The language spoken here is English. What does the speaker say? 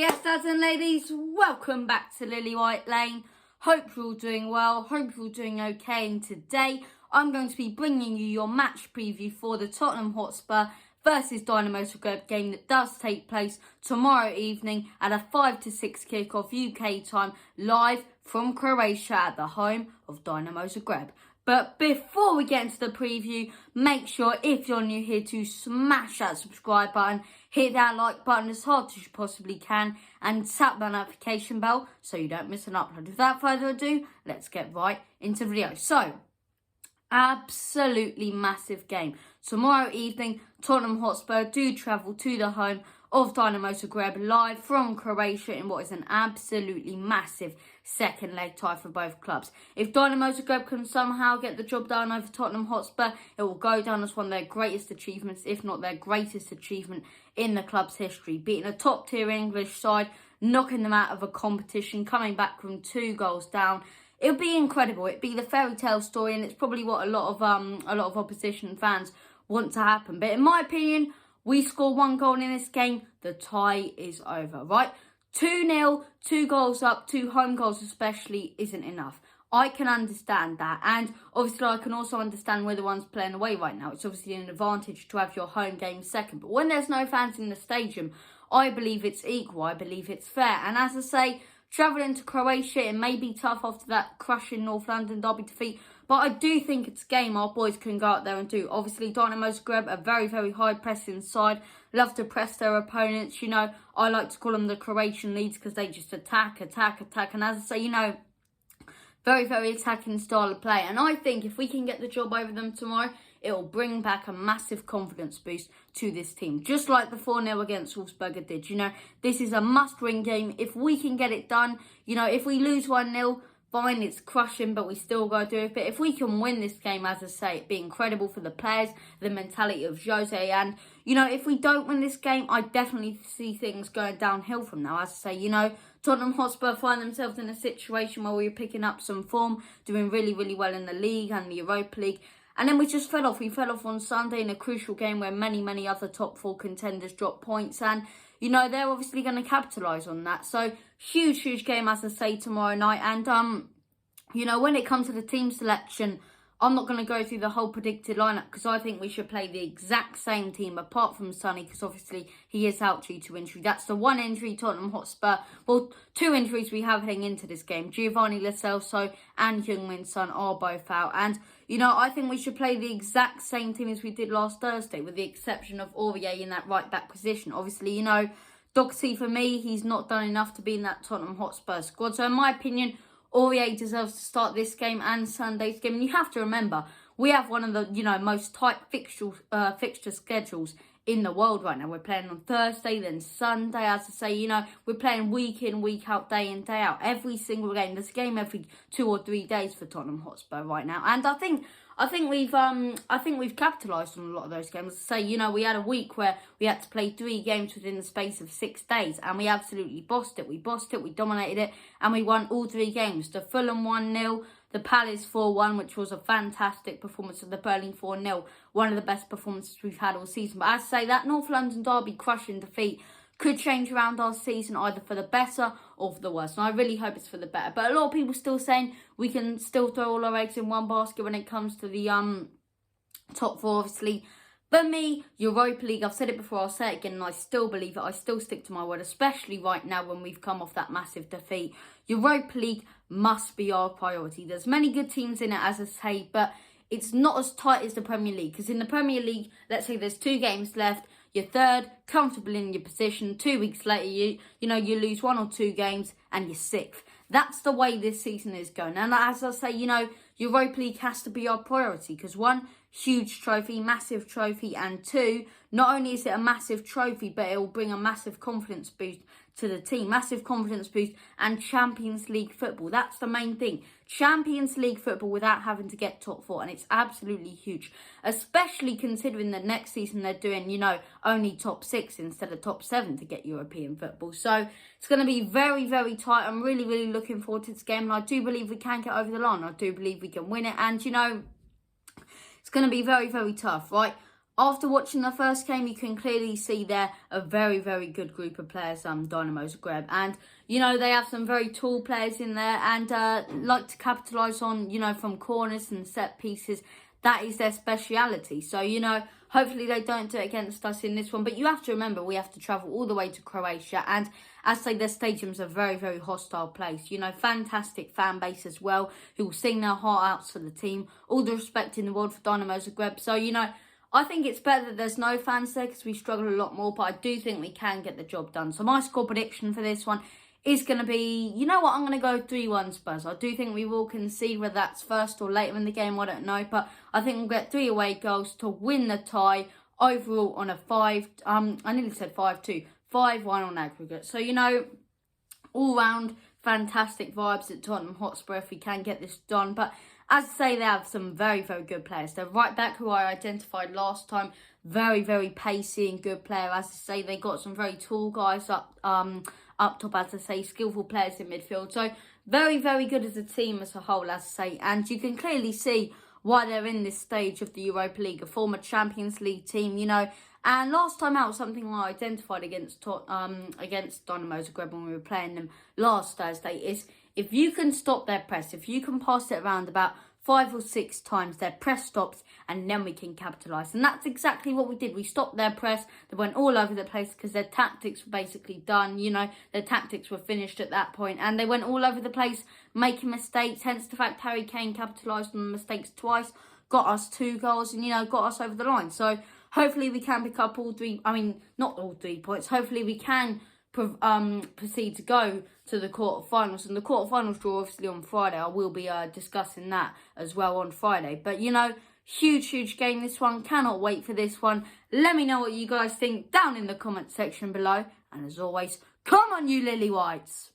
Yes, lads and ladies, welcome back to Lily White Lane. Hope you're all doing well, hope you're all doing okay, and today I'm going to be bringing you your match preview for the Tottenham Hotspur versus Dinamo Zagreb game that does take place tomorrow evening at a 5 to 6 kickoff UK time, live from Croatia at the home of Dinamo Zagreb. But before we get into the preview, make sure if you're new here to smash that subscribe button, hit that like button as hard as you possibly can, and tap that notification bell so you don't miss an upload. Without further ado, let's get right into the video. So, absolutely massive game. Tomorrow evening, Tottenham Hotspur do travel to the home of Dinamo Zagreb live from Croatia in what is an absolutely massive second leg tie for both clubs. If Dinamo Zagreb can somehow get the job done over Tottenham Hotspur, it will go down as one of their greatest achievements, if not their greatest achievement in the club's history. Beating a top tier English side, knocking them out of a competition, coming back from 2 goals down. It would be incredible. It'd be the fairy tale story, and it's probably what a lot of opposition fans want to happen. But in my opinion, we score 1 goal in this game, the tie is over, right? 2-0, 2 goals up, 2 home goals especially isn't enough. I can understand that, and obviously I can also understand where the one's playing away right now. It's obviously an advantage to have your home game second. But when there's no fans in the stadium, I believe it's equal. I believe it's fair. And as I say, travelling to Croatia, it may be tough after that crushing North London derby defeat, but I do think it's a game our boys can go out there and do. Obviously, Dinamo Zagreb, a very, very high-pressing side, love to press their opponents. You know, I like to call them the Croatian leads because they just attack. And as I say, you know, very, very attacking style of play. And I think if we can get the job over them tomorrow, it will bring back a massive confidence boost to this team. Just like the 4-0 against Wolfsburg did. You know, this is a must-win game. If we can get it done, you know, if we lose 1-0, fine, it's crushing, but we still got to do it. But if we can win this game, as I say, it'd be incredible for the players, the mentality of Jose. And, you know, if we don't win this game, I definitely see things going downhill from now. As I say, you know, Tottenham Hotspur find themselves in a situation where we were picking up some form, doing really, really well in the league and the Europa League. And then we just fell off. We fell off on Sunday in a crucial game where many, many other top 4 contenders dropped points. And, you know, they're obviously going to capitalise on that. So, huge, huge game, as I say, tomorrow night. And, you know, when it comes to the team selection, I'm not going to go through the whole predicted lineup because I think we should play the exact same team apart from Sonny, because obviously he is out due to injury. That's the one injury Tottenham Hotspur, well, 2 injuries we have heading into this game. Giovanni Lo Celso and Heung-min Son are both out. And, you know, I think we should play the exact same team as we did last Thursday, with the exception of Aurier in that right-back position. Obviously, you know, Doxy, for me, he's not done enough to be in that Tottenham Hotspur squad. So, in my opinion, Aurier deserves to start this game and Sunday's game. And you have to remember, we have one of the, you know, most tight fixture schedules in the world right now. We're playing on Thursday, then Sunday. As I say, you know, we're playing week in, week out, day in, day out. Every single game. There's a game every 2 or 3 days for Tottenham Hotspur right now. And I think we've capitalised on a lot of those games. As I say, you know, we had a week where we had to play 3 games within the space of 6 days, and we absolutely bossed it. We dominated it, and we won all 3 games. The Fulham 1-0, the Palace 4-1, which was a fantastic performance, of the Berlin 4-0, one of the best performances we've had all season. But as I say, that North London derby crushing defeat could change around our season either for the better or for the worse. And I really hope it's for the better. But a lot of people still saying we can still throw all our eggs in one basket when it comes to the top 4, obviously. For me, Europa League, I've said it before, I'll say it again, and I still believe it. I still stick to my word, especially right now when we've come off that massive defeat. Europa League must be our priority. There's many good teams in it, as I say, but it's not as tight as the Premier League. Because in the Premier League, let's say there's 2 games left, you're third, comfortable in your position. 2 weeks later, you know, you lose 1 or 2 games and you're 6th. That's the way this season is going. And as I say, you know, Europa League has to be our priority because 1, huge trophy, massive trophy, and 2, not only is it a massive trophy, but it will bring a massive confidence boost to the team. Massive confidence boost and Champions League football. That's the main thing. Champions League football without having to get top 4. And it's absolutely huge. Especially considering that next season they're doing, you know, only top 6 instead of top 7 to get European football. So it's going to be very, very tight. I'm really, really looking forward to this game. And I do believe we can get over the line. I do believe we can win it. And, you know, it's going to be very, very tough, right? after watching the first game, you can clearly see they're a very, very good group of players, Dinamo Zagreb. And, they have some very tall players in there and like to capitalise on, from corners and set pieces. That is their speciality. So, hopefully they don't do it against us in this one. But you have to remember, we have to travel all the way to Croatia. And as I say, their stadium's a very, very hostile place. Fantastic fan base as well, who will sing their heart out for the team. All the respect in the world for Dinamo Zagreb. So, I think it's better that there's no fans there because we struggle a lot more. But I do think we can get the job done. So my score prediction for this one is going to be, I'm going to go 3-1 Spurs. I do think we will concede, whether that's first or later in the game, I don't know. But I think we'll get 3 away goals to win the tie overall on a 5-2, 5-1 on aggregate. So, all round fantastic vibes at Tottenham Hotspur if we can get this done. But as I say, they have some very, very good players. They're right back, who I identified last time, very, very pacey and good player. As I say, they got some very tall guys up top, as I say, skillful players in midfield. So very, very good as a team as a whole, as I say. And you can clearly see why they're in this stage of the Europa League, a former Champions League team, And last time out, something I identified against Dinamo Zagreb when we were playing them last Thursday is if you can stop their press, if you can pass it around about 5 or 6 times, their press stops, and then we can capitalise. And that's exactly what we did. We stopped their press. They went all over the place because their tactics were basically done. Their tactics were finished at that point. And they went all over the place, making mistakes. Hence the fact Harry Kane capitalised on the mistakes twice, got us 2 goals and, got us over the line. So hopefully we can pick up not all 3 points. Hopefully we can proceed to go to the quarterfinals, and the quarterfinals draw obviously on Friday. I will be discussing that as well on Friday. But huge game this one. Cannot wait for this one. Let me know what you guys think down in the comment section below, and as always, come on you Lily Whites.